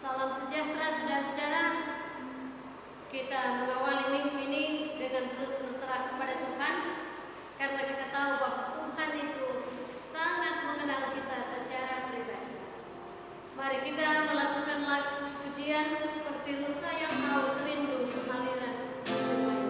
Salam sejahtera saudara-saudara. Kita mengawali minggu ini dengan terus berserah kepada Tuhan, karena kita tahu bahwa Tuhan itu sangat mengenal kita secara pribadi. Mari kita melakukan lagu pujian seperti rusa yang haus rindu aliran sungai.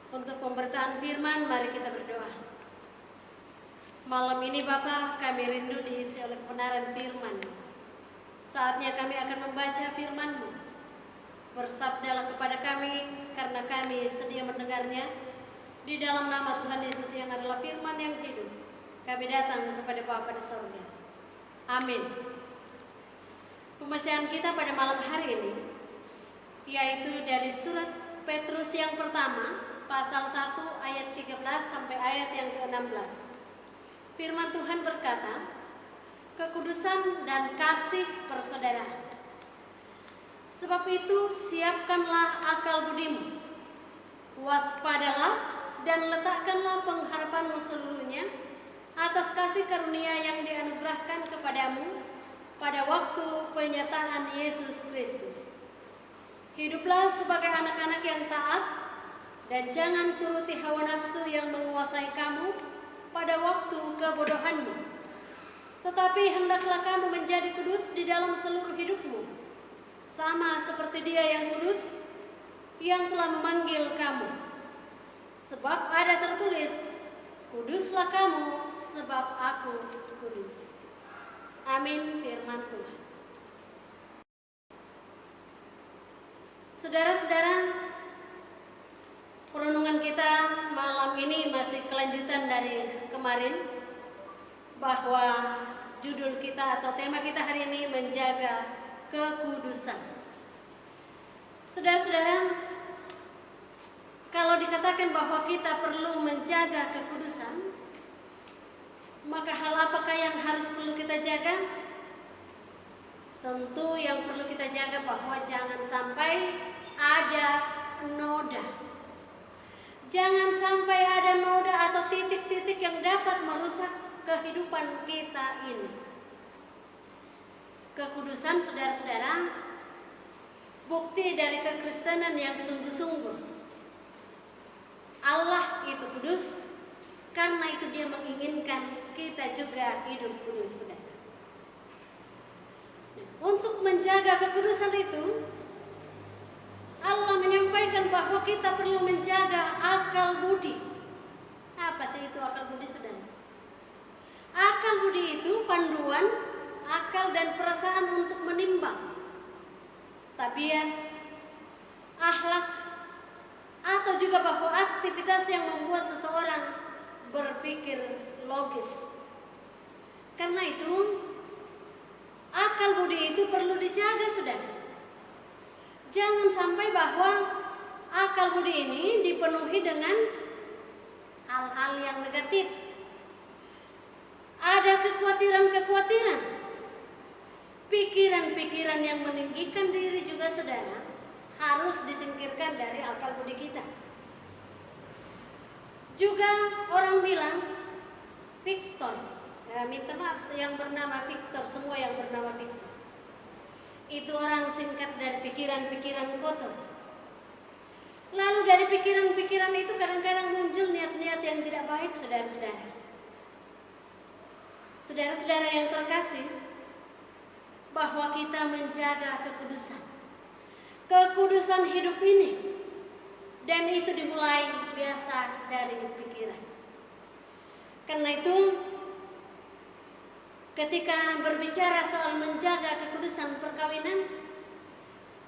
Untuk pemberitaan firman, mari kita berdoa. Malam ini Bapa, kami rindu diisi oleh kebenaran firman. Saatnya kami akan membaca firman-Mu. Bersabdalah kepada kami, karena kami sedia mendengarnya. Di dalam nama Tuhan Yesus yang adalah firman yang hidup, kami datang kepada Bapa di surga. Amin. Pembacaan kita pada malam hari ini, yaitu dari surat Petrus yang pertama, pasal 1 ayat 13 sampai ayat yang ke-16. Firman Tuhan berkata, kekudusan dan kasih persaudaraan. Sebab itu siapkanlah akal budimu, waspadalah dan letakkanlah pengharapanmu seluruhnya atas kasih karunia yang dianugerahkan kepadamu pada waktu penyataan Yesus Kristus. Hiduplah sebagai anak-anak yang taat, dan jangan turuti hawa nafsu yang menguasai kamu pada waktu kebodohanmu. Tetapi hendaklah kamu menjadi kudus di dalam seluruh hidupmu, sama seperti Dia yang kudus, yang telah memanggil kamu. Sebab ada tertulis, kuduslah kamu sebab aku kudus. Amin, firman Tuhan. Saudara-saudara, perenungan kita malam ini masih kelanjutan dari kemarin, bahwa judul kita atau tema kita hari ini menjaga kekudusan. Saudara-saudara, kalau dikatakan bahwa kita perlu menjaga kekudusan, maka hal apakah yang perlu kita jaga? Tentu yang perlu kita jaga bahwa jangan sampai ada noda. Jangan sampai ada noda atau titik-titik yang dapat merusak kehidupan kita ini. Kekudusan, saudara-saudara, Bukti dari kekristenan yang sungguh-sungguh. Allah itu kudus, karena itu Dia menginginkan kita juga hidup kudus, saudara. Untuk menjaga kekudusan itu, Allah menyampaikan bahwa kita perlu menjaga akal budi. Apa sih itu akal budi, saudara? Akal budi itu panduan akal dan perasaan untuk menimbang tabiat, akhlak, atau juga bahwa aktivitas yang membuat seseorang berpikir logis. Karena itu, akal budi itu perlu dijaga, saudara. Jangan sampai bahwa akal budi ini dipenuhi dengan hal-hal yang negatif. Ada kekhawatiran-kekhawatiran, pikiran-pikiran yang meninggikan diri juga, saudara, harus disingkirkan dari akal budi kita. Juga orang bilang Victor, minta maaf yang bernama Victor, semua yang bernama Victor itu orang singkat dari pikiran-pikiran kotor. Lalu dari pikiran-pikiran itu kadang-kadang muncul niat-niat yang tidak baik, saudara-saudara. Saudara-saudara yang terkasih, bahwa kita menjaga kekudusan hidup ini, dan itu dimulai biasa dari pikiran. Karena itu, ketika berbicara soal menjaga kekudusan perkawinan,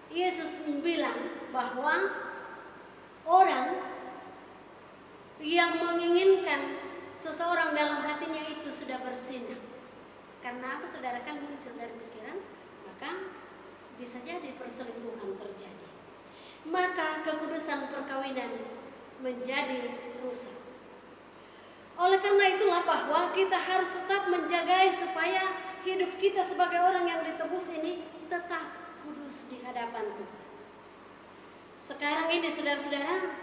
Yesus bilang bahwa orang yang menginginkan seseorang dalam hatinya itu sudah bersinah. Karena apa, saudara? Kan muncul dari pikiran, maka bisa jadi perselingkuhan terjadi. Maka kekudusan perkawinan menjadi rusak. Oleh karena itulah bahwa kita harus tetap menjaga supaya hidup kita sebagai orang yang ditebus ini tetap kudus di hadapan Tuhan. Sekarang ini, saudara-saudara,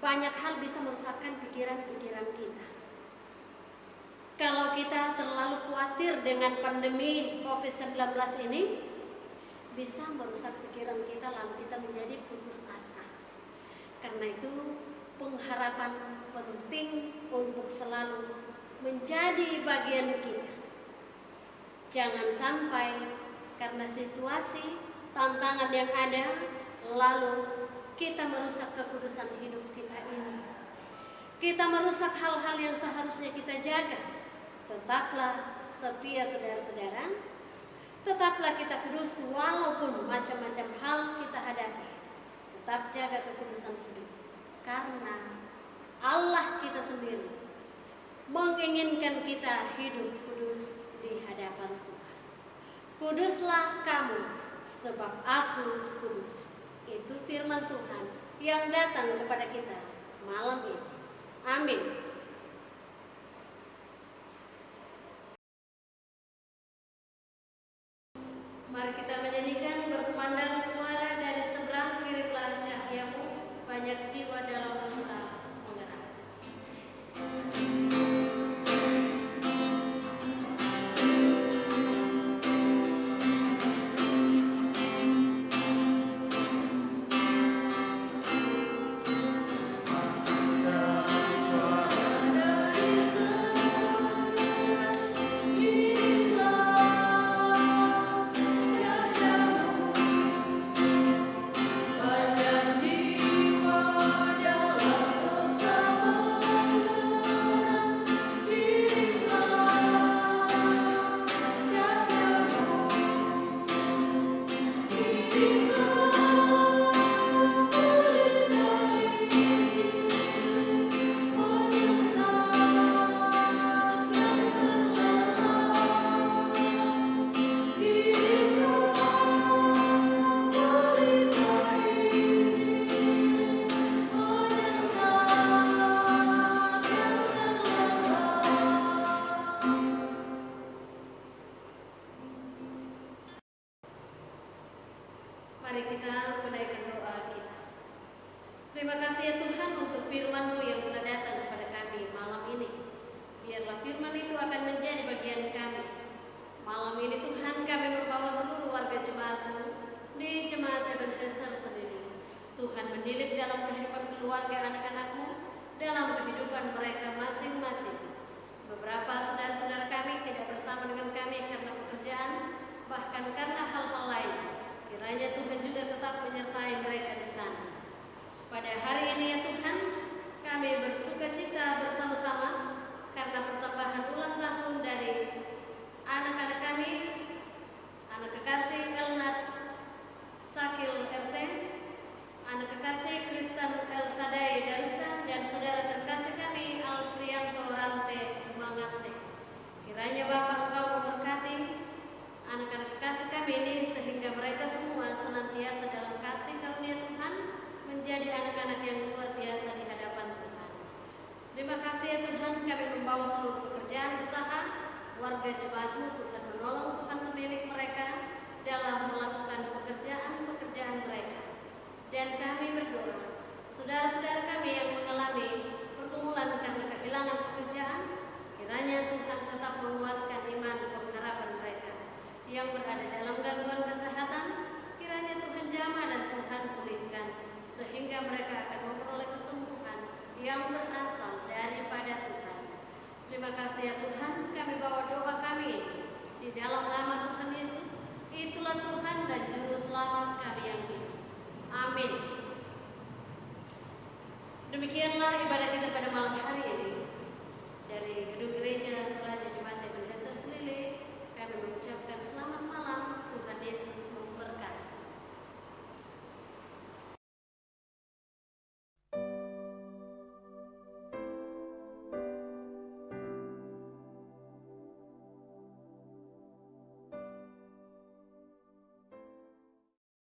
banyak hal bisa merusakkan pikiran-pikiran kita. Kalau kita terlalu khawatir dengan pandemi COVID-19 ini, bisa merusak pikiran kita, lalu kita menjadi putus asa. Karena itu, pengharapan penting untuk selalu menjadi bagian kita. Jangan sampai karena situasi, tantangan yang ada, lalu kita merusak kekudusan hidup kita ini. Kita merusak hal-hal yang seharusnya kita jaga. Tetaplah setia, saudara-saudara. Tetaplah kita kudus walaupun macam-macam hal kita hadapi. Tetap jaga kekudusan hidup. Karena Allah kita sendiri menginginkan kita hidup kudus di hadapan Tuhan. Kuduslah kamu sebab aku kudus. Itu firman Tuhan yang datang kepada kita malam ini. Amin. Mari kita menyanyikan berkumandang suara dari seberang kirimlah cahayamu, banyak jiwa dalam masa penggerak. Mari kita menaikkan doa kita. Terima kasih ya Tuhan untuk firman-Mu yang telah datang kepada kami malam ini. Biarlah firman itu akan menjadi bagian kami. Malam ini Tuhan, kami membawa seluruh warga jemaat-Mu di Jemaat berhasil sendiri. Tuhan mendidik dalam kehidupan keluarga anak-anak-Mu, dalam kehidupan mereka masing-masing. Beberapa saudara-saudara kami tidak bersama dengan kami karena pekerjaan, bahkan karena hal-hal lain. Kiranya Tuhan juga tetap menyertai mereka di sana. Pada hari ini ya Tuhan, kami bersukacita bersama-sama karena pertambahan ulang tahun dari anak-anak kami, anak kekasih Elnat Sakil RT, anak kekasih Kristen El Sadai Darussa, dan saudara terkasih kami Alprianto Rante Mangasek. Kiranya Bapa Engkau memberkati anak-anak kekasih kami ini sehingga mereka semua senantiasa dalam kasih karunia Tuhan, menjadi anak-anak yang luar biasa di hadapan Tuhan. Terima kasih ya Tuhan, kami membawa seluruh pekerjaan usaha warga jemaat-Mu. Tuhan menolong, Tuhan mendidik mereka dalam melakukan pekerjaan-pekerjaan mereka. Dan kami berdoa, saudara-saudara kami yang mengalami pergumulan karena kehilangan pekerjaan, kiranya Tuhan tetap menguatkan iman pengharapan mereka. Yang berada dalam gangguan kesehatan, kiranya Tuhan jamah dan Tuhan pulihkan, sehingga mereka akan memperoleh kesembuhan yang berasal daripada Tuhan. Terima kasih ya Tuhan, kami bawa doa kami di dalam nama Tuhan Yesus. Itulah Tuhan dan Juru Selamat kami yang hidup. Amin. Demikianlah ibadah kita pada malam hari.